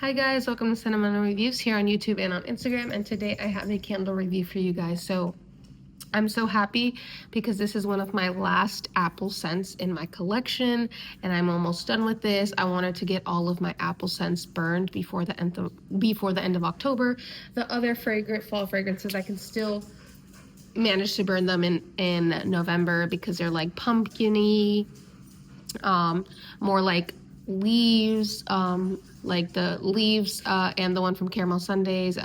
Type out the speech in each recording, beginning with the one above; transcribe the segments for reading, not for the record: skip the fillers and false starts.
Hi guys, welcome to Cinnamon Reviews here on YouTube and on Instagram, and today I have a candle review for you guys. So I'm so happy because this is one of my last apple scents in my collection and I'm almost done with this. I wanted to get all of my apple scents burned before the end of October. The other fall fragrances I can still manage to burn them in November because they're like pumpkin-y, more like leaves, like the leaves and the one from Caramel Sundays,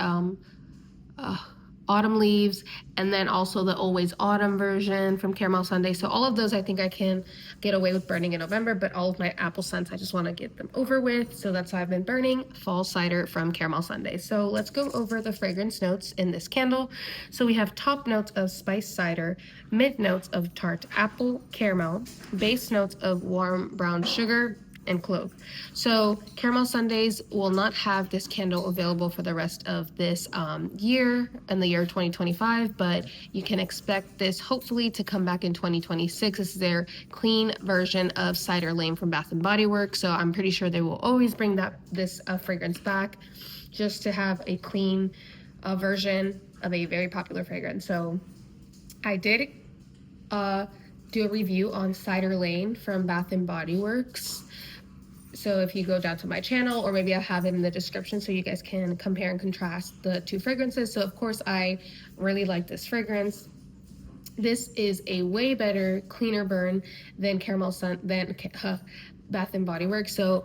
autumn leaves, and then also the always autumn version from Caramel Sunday. So all of those I think I can get away with burning in November, but all of my apple scents I just want to get them over with. So that's why I've been burning fall cider from Caramel Sunday. So let's go over the fragrance notes in this candle. So we have top notes of spiced cider, mid notes of tart apple caramel, base notes of warm brown sugar, and clove. So Caramel Sundays will not have this candle available for the rest of this year, in the year 2025, but you can expect this hopefully to come back in 2026. This is their clean version of Cider Lane from Bath & Body Works, so I'm pretty sure they will always bring this fragrance back just to have a clean version of a very popular fragrance. So I did do a review on Cider Lane from Bath & Body Works. So if you go down to my channel, or maybe I'll have it in the description so you guys can compare and contrast the two fragrances. So of course I really like this fragrance. This is a way better, cleaner burn than Bath & Body Works. So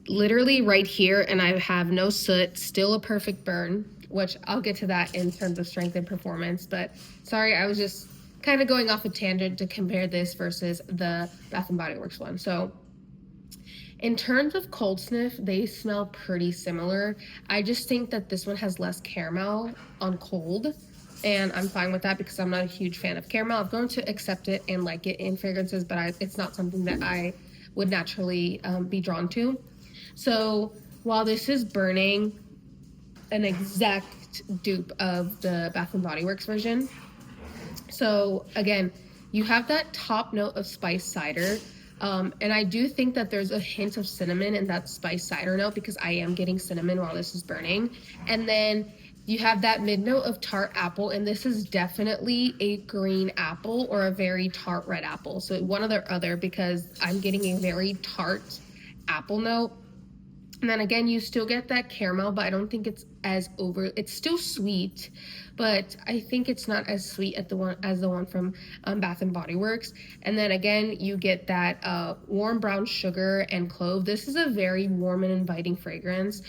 literally right here, and I have no soot, still a perfect burn, which I'll get to that in terms of strength and performance. But sorry, I was just kind of going off a tangent to compare this versus the Bath & Body Works one. So in terms of cold sniff, they smell pretty similar. I just think that this one has less caramel on cold, and I'm fine with that because I'm not a huge fan of caramel. I'm going to accept it and like it in fragrances, but it's not something that I would naturally be drawn to. So while this is burning an exact dupe of the Bath & Body Works version, so again, you have that top note of spiced cider. And I do think that there's a hint of cinnamon in that spiced cider note because I am getting cinnamon while this is burning. And then you have that mid note of tart apple, and this is definitely a green apple or a very tart red apple. So one or the other, because I'm getting a very tart apple note. And then again, you still get that caramel, but I don't think it's as it's still sweet, but I think it's not as sweet as the one from Bath & Body Works. And then again, you get that warm brown sugar and clove. This is a very warm and inviting fragrance.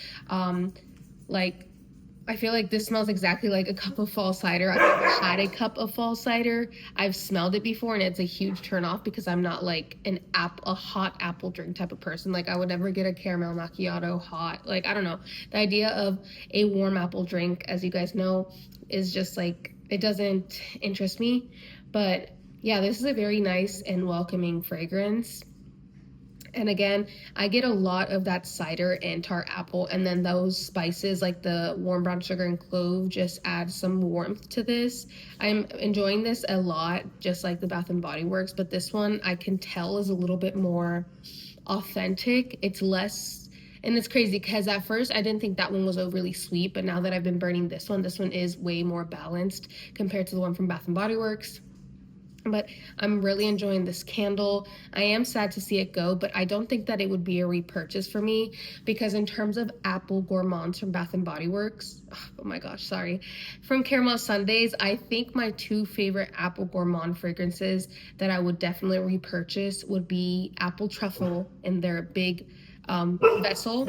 I feel like this smells exactly like a cup of fall cider. I've never had a cup of fall cider. I've smelled it before, and it's a huge turn off because I'm not like a hot apple drink type of person. Like I would never get a caramel macchiato hot. Like, I don't know. The idea of a warm apple drink, as you guys know, is just like, it doesn't interest me. But yeah, this is a very nice and welcoming fragrance. And again, I get a lot of that cider and tart apple, and then those spices like the warm brown sugar and clove just add some warmth to this. I'm enjoying this a lot, just like the Bath & Body Works, but this one I can tell is a little bit more authentic. It's less, and it's crazy because at first I didn't think that one was overly sweet, but now that I've been burning this one is way more balanced compared to the one from Bath & Body Works. But I'm really enjoying this candle. I am sad to see it go, but I don't think that it would be a repurchase for me because in terms of apple gourmands from Bath & Body Works, oh my gosh, sorry, from Caramel Sundays, I think my two favorite apple gourmand fragrances that I would definitely repurchase would be apple truffle in their big vessel,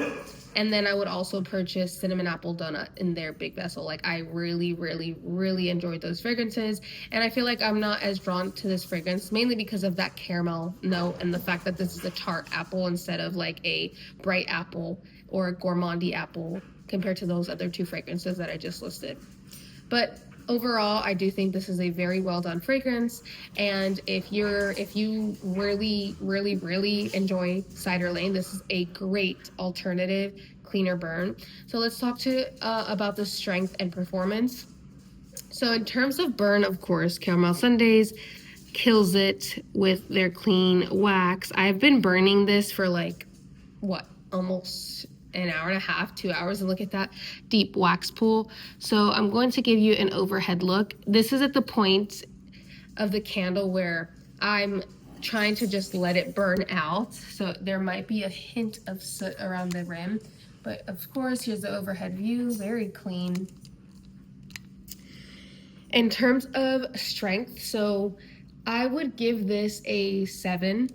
and then I would also purchase cinnamon apple donut in their big vessel. Like I really, really, really enjoyed those fragrances, and I feel like I'm not as drawn to this fragrance mainly because of that caramel note and the fact that this is a tart apple instead of like a bright apple or a gourmandy apple compared to those other two fragrances that I just listed. But overall, I do think this is a very well done fragrance, and if you really, really, really enjoy Cider Lane, this is a great alternative cleaner burn. So let's talk about the strength and performance. So in terms of burn, of course, Caramel Sundays kills it with their clean wax. I've been burning this for like, what, almost an hour and a half, 2 hours, and look at that deep wax pool. So I'm going to give you an overhead look. This is at the point of the candle where I'm trying to just let it burn out. So there might be a hint of soot around the rim, but of course, here's the overhead view, very clean. In terms of strength, so I would give this a 7.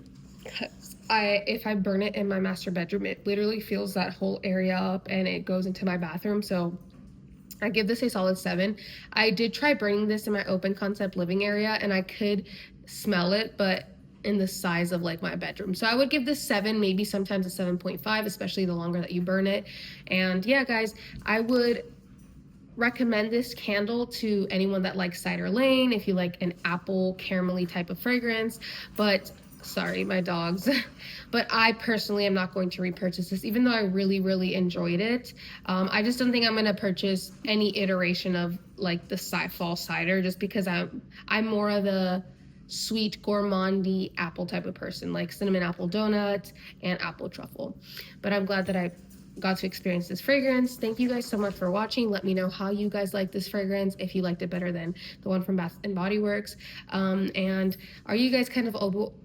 If I burn it in my master bedroom, it literally fills that whole area up and it goes into my bathroom. So I give this a solid 7. I did try burning this in my open concept living area and I could smell it, but in the size of like my bedroom. So I would give this 7, maybe sometimes a 7.5, especially the longer that you burn it. And yeah, guys, I would recommend this candle to anyone that likes Cider Lane, if you like an apple caramelly type of fragrance. But sorry, my dogs. But I personally am not going to repurchase this, even though I really enjoyed it. I just don't think I'm going to purchase any iteration of like the fall cider, just because I'm more of a sweet gourmandy apple type of person, like cinnamon apple donut and apple truffle. But I'm glad that I got to experience this fragrance. Thank you guys so much for watching. Let me know how you guys like this fragrance, if you liked it better than the one from Bath and Body Works. And are you guys kind of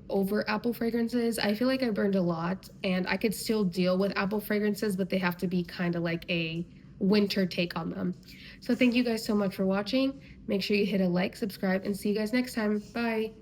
over apple fragrances? I feel like I burned a lot and I could still deal with apple fragrances, but they have to be kind of like a winter take on them. So thank you guys so much for watching. Make sure you hit a like, subscribe, and see you guys next time. Bye.